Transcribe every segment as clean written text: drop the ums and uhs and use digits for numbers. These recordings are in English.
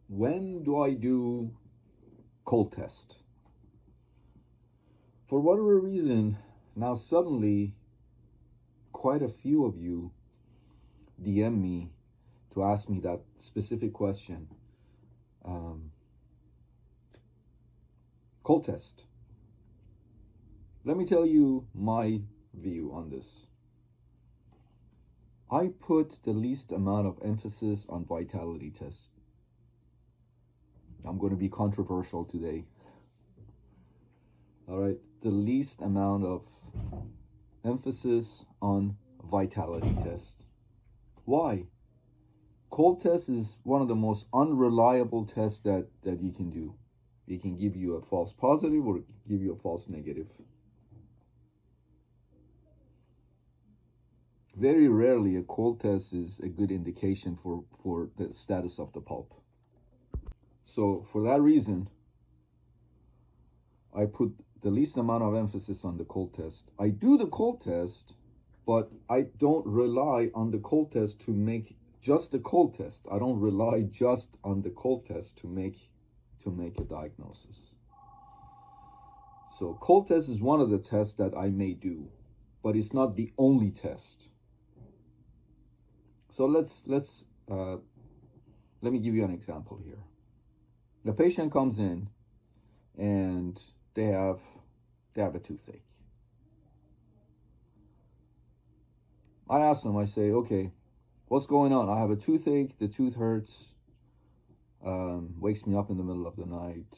When do I do cold test? For whatever reason, now suddenly quite a few of you DM me to ask me that specific question. Cold test. Let me tell you my view on this. I put the least amount of emphasis on vitality tests. I'm going to be controversial today. All right, the least amount of emphasis on vitality test. Why? Cold test is one of the most unreliable tests that you can do. It can give you a false positive or give you a false negative. Very rarely a cold test is a good indication for the status of the pulp. So for that reason, I put the least amount of emphasis on the cold test. I do the cold test, but I don't rely on the cold test to make just the cold test. I don't rely just on the cold test to make a diagnosis. So cold test is one of the tests that I may do, but it's not the only test. So let me give you an example here. The patient comes in and they have a toothache. I ask them, I say, okay, what's going on? I have a toothache, the tooth hurts, wakes me up in the middle of the night.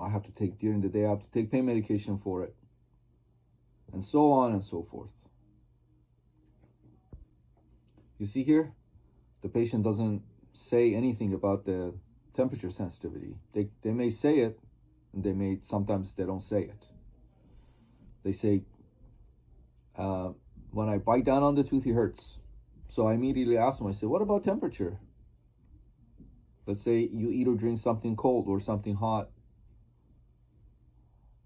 I have to take, during the day, I have to take pain medication for it, and so on and so forth. You see here, the patient doesn't say anything about the temperature sensitivity. They may say it, and sometimes they don't say it. They say, when I bite down on the tooth, it hurts. So I immediately ask them, I say, what about temperature? Let's say you eat or drink something cold or something hot.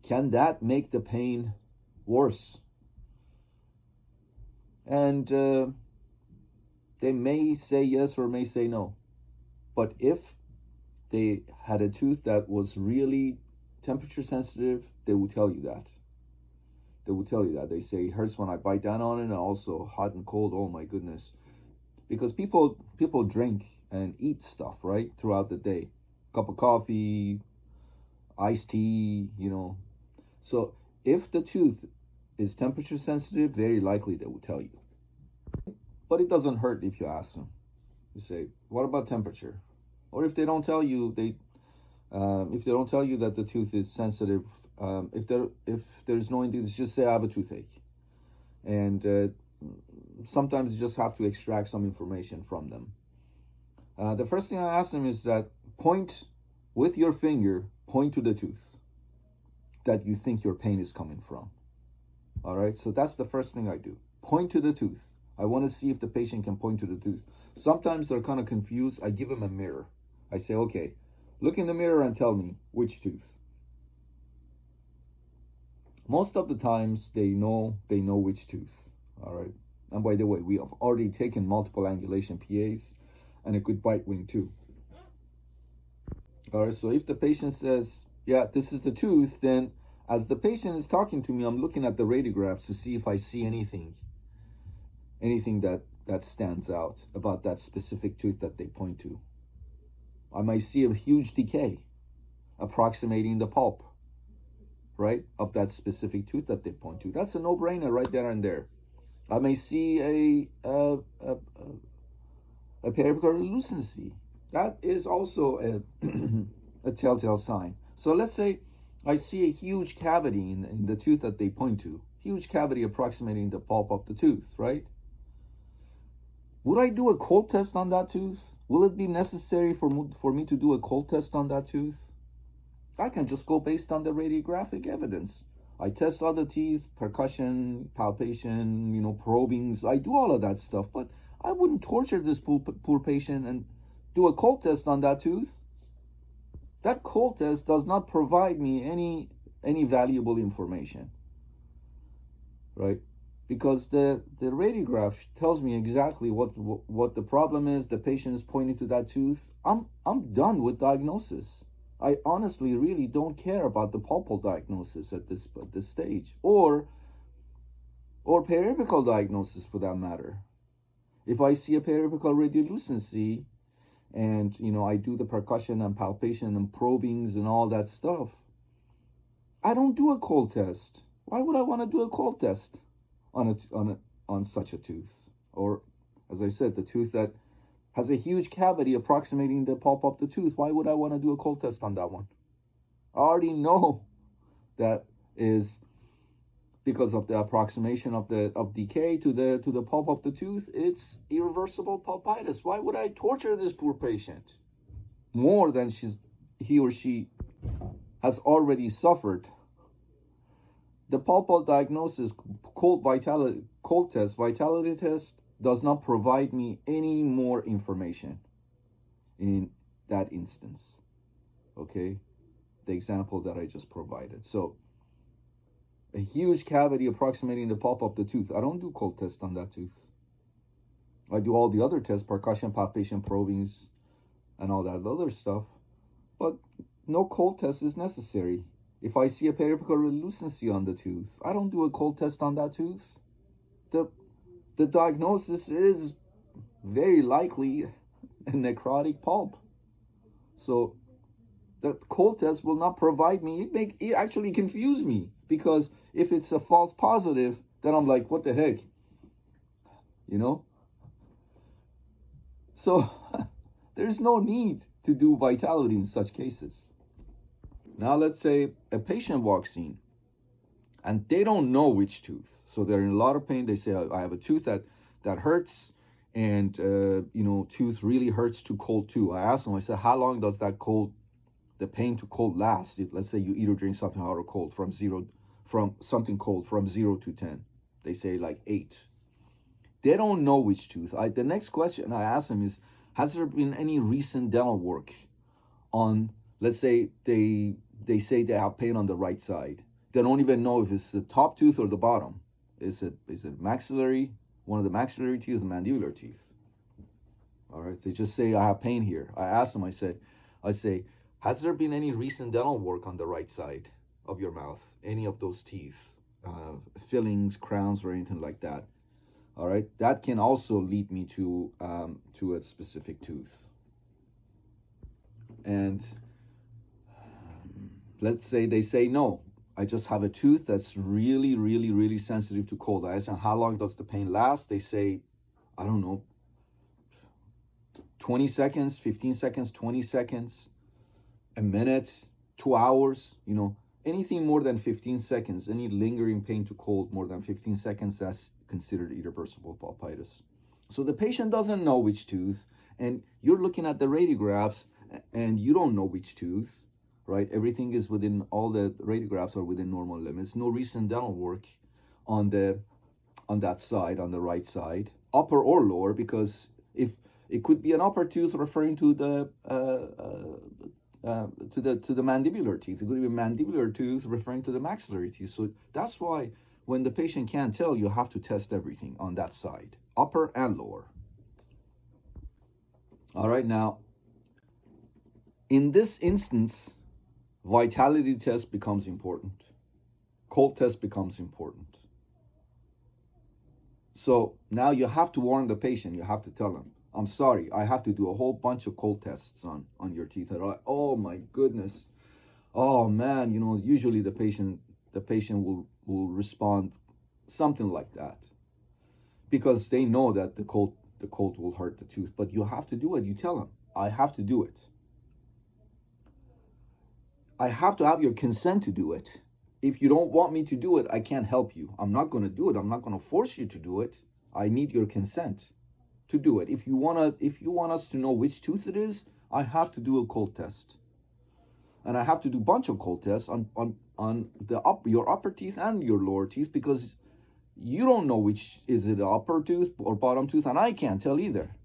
Can that make the pain worse? And they may say yes or may say no. But if they had a tooth that was really temperature sensitive, they will tell you that. They will tell you that. They say it hurts when I bite down on it, and also hot and cold. Oh my goodness. Because people drink and eat stuff, right, throughout the day. Cup of coffee, iced tea, So if the tooth is temperature sensitive, very likely they will tell you. But it doesn't hurt if you ask them. You say, what about temperature? Or if they don't tell you, if they don't tell you that the tooth is sensitive, if there's no indication, just say I have a toothache. And sometimes you just have to extract some information from them. The first thing I ask them is that point with your finger, point to the tooth that you think your pain is coming from. All right, so that's the first thing I do. Point to the tooth. I want to see if the patient can point to the tooth. Sometimes they're kind of confused. I give them a mirror. I say, okay, look in the mirror and tell me which tooth. Most of the times they know which tooth. All right. And by the way, we have already taken multiple angulation PAs and a good bite wing too. All right. So if the patient says, yeah, this is the tooth, then as the patient is talking to me, I'm looking at the radiographs to see if I see anything that stands out about that specific tooth that they point to. I might see a huge decay approximating the pulp, right, of that specific tooth that they point to. That's a no-brainer right there and there. I may see a periapical lucency. That is also a telltale sign. So let's say I see a huge cavity in the tooth that they point to. Huge cavity approximating the pulp of the tooth, right? Would I do a cold test on that tooth? Will it be necessary for me to do a cold test on that tooth? I can just go based on the radiographic evidence. I test other teeth, percussion, palpation, probings. I do all of that stuff, but I wouldn't torture this poor patient and do a cold test on that tooth. That cold test does not provide me any valuable information, right? because the radiograph tells me exactly what the problem is. The patient is pointing to that tooth. I'm done with diagnosis. I honestly really don't care about the pulpal diagnosis at this stage, or periapical diagnosis for that matter. If I see a periapical radiolucency, and I do the percussion and palpation and probings and all that stuff, I don't do a cold test. Why would I want to do a cold test on such a tooth? Or, as I said, the tooth that has a huge cavity approximating the pulp of the tooth. Why would I want to do a cold test on that one? I already know that is because of the approximation of decay to the pulp of the tooth. It's irreversible pulpitis. Why would I torture this poor patient more than he or she has already suffered? The pulpal diagnosis, cold test, vitality test, does not provide me any more information in that instance. Okay, the example that I just provided. So, a huge cavity approximating the pulp of the tooth. I don't do cold test on that tooth. I do all the other tests, percussion, palpation, probings, and all that other stuff. But no cold test is necessary. If I see a periapical radiolucency on the tooth, I don't do a cold test on that tooth. The diagnosis is very likely a necrotic pulp. So the cold test will not provide me. It actually confuse me, because if it's a false positive, then I'm like, what the heck? So there's no need to do vitality in such cases. Now let's say a patient walks in and they don't know which tooth. So they're in a lot of pain. They say, I have a tooth that hurts, and tooth really hurts to cold too. I asked them, I said, how long does the pain to cold last? Let's say you eat or drink something hot or cold from something cold from 0 to 10. They say like 8. They don't know which tooth. The next question I ask them is, has there been any recent dental work on, let's say they say they have pain on the right side. They don't even know if it's the top tooth or the bottom. Is it maxillary, one of the maxillary teeth, the mandibular teeth? All right, they just say, I have pain here. I ask them, I say, has there been any recent dental work on the right side of your mouth? Any of those teeth, fillings, crowns, or anything like that? All right, that can also lead me to a specific tooth. And let's say they say, no, I just have a tooth that's really, really, really sensitive to cold. I ask them, how long does the pain last? They say, I don't know, 20 seconds, 15 seconds, 20 seconds, a minute, 2 hours, anything more than 15 seconds, any lingering pain to cold more than 15 seconds, that's considered irreversible pulpitis. So the patient doesn't know which tooth, and you're looking at the radiographs and you don't know which tooth, right? Everything is within, all the radiographs are within normal limits. No recent dental work on that side, on the right side, upper or lower, because if it could be an upper tooth referring to the mandibular teeth. It could be a mandibular tooth referring to the maxillary teeth. So that's why when the patient can't tell, you have to test everything on that side, upper and lower. All right, now, in this instance, vitality test becomes important. Cold test becomes important. So now you have to warn the patient. You have to tell them, I'm sorry, I have to do a whole bunch of cold tests on your teeth. They're like, oh my goodness. Oh man, usually the patient will respond something like that, because they know that the cold will hurt the tooth. But you have to do it. You tell them, I have to do it. I have to have your consent to do it. If you don't want me to do it, I can't help you. I'm not going to do it. I'm not going to force you to do it. I need your consent to do it. If you want us to know which tooth it is, I have to do a cold test. And I have to do a bunch of cold tests on your upper teeth and your lower teeth, because you don't know which is it, upper tooth or bottom tooth, and I can't tell either.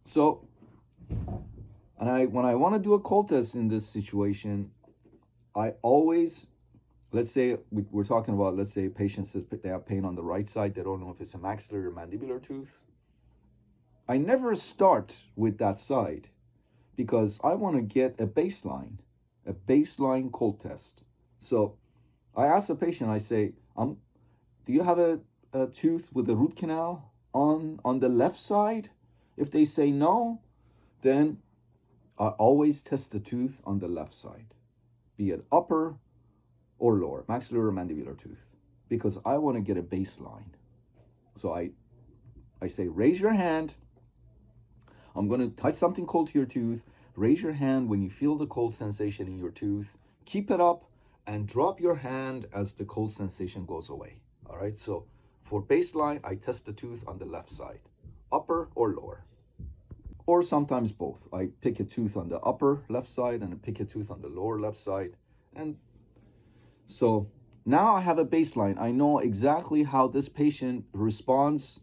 So, when I want to do a cold test in this situation, I always let's say we're talking about, let's say a patient says they have pain on the right side. They don't know if it's a maxillary or mandibular tooth. I never start with that side because I want to get a baseline cold test. So I ask the patient, I say, do you have a tooth with a root canal on the left side? If they say no, then I always test the tooth on the left side, be it upper or lower, maxillary or mandibular tooth, because I want to get a baseline. So I say, raise your hand. I'm going to touch something cold to your tooth. Raise your hand when you feel the cold sensation in your tooth. Keep it up and drop your hand as the cold sensation goes away. All right, so for baseline, I test the tooth on the left side, upper or lower. Or sometimes both. I pick a tooth on the upper left side and I pick a tooth on the lower left side. And so now I have a baseline. I know exactly how this patient responds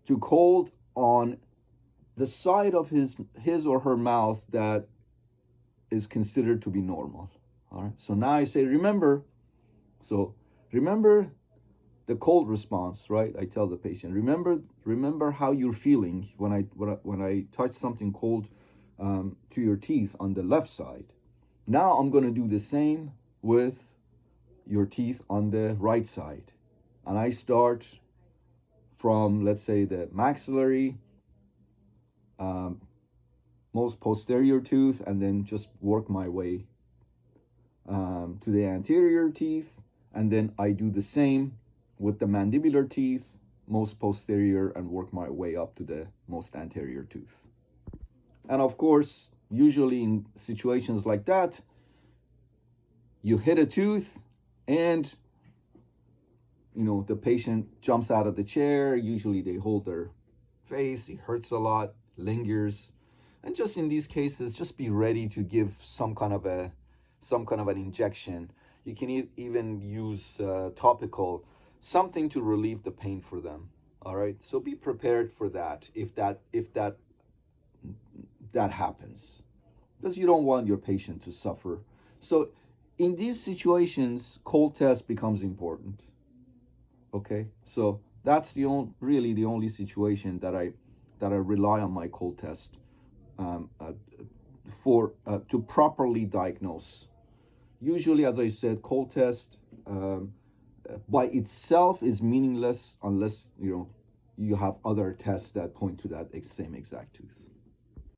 to cold on the side of his or her mouth that is considered to be normal. All right. So now I say, remember the cold response, right? I tell the patient, remember how you're feeling when I touch something cold to your teeth on the left side. Now I'm going to do the same with your teeth on the right side, and I start from, let's say, the maxillary, most posterior tooth, and then just work my way to the anterior teeth, and then I do the same with the mandibular teeth, most posterior, and work my way up to the most anterior tooth. And of course, usually in situations like that, you hit a tooth and the patient jumps out of the chair. Usually they hold their face, it hurts a lot, lingers. And just in these cases, just be ready to give some kind of an injection. You can even use topical, something to relieve the pain for them. All right, so be prepared for that if that happens, because you don't want your patient to suffer. So in these situations, cold test becomes important. Okay, so that's really the only situation that I rely on my cold test for to properly diagnose. Usually, as I said, cold test by itself is meaningless unless you have other tests that point to that same exact tooth.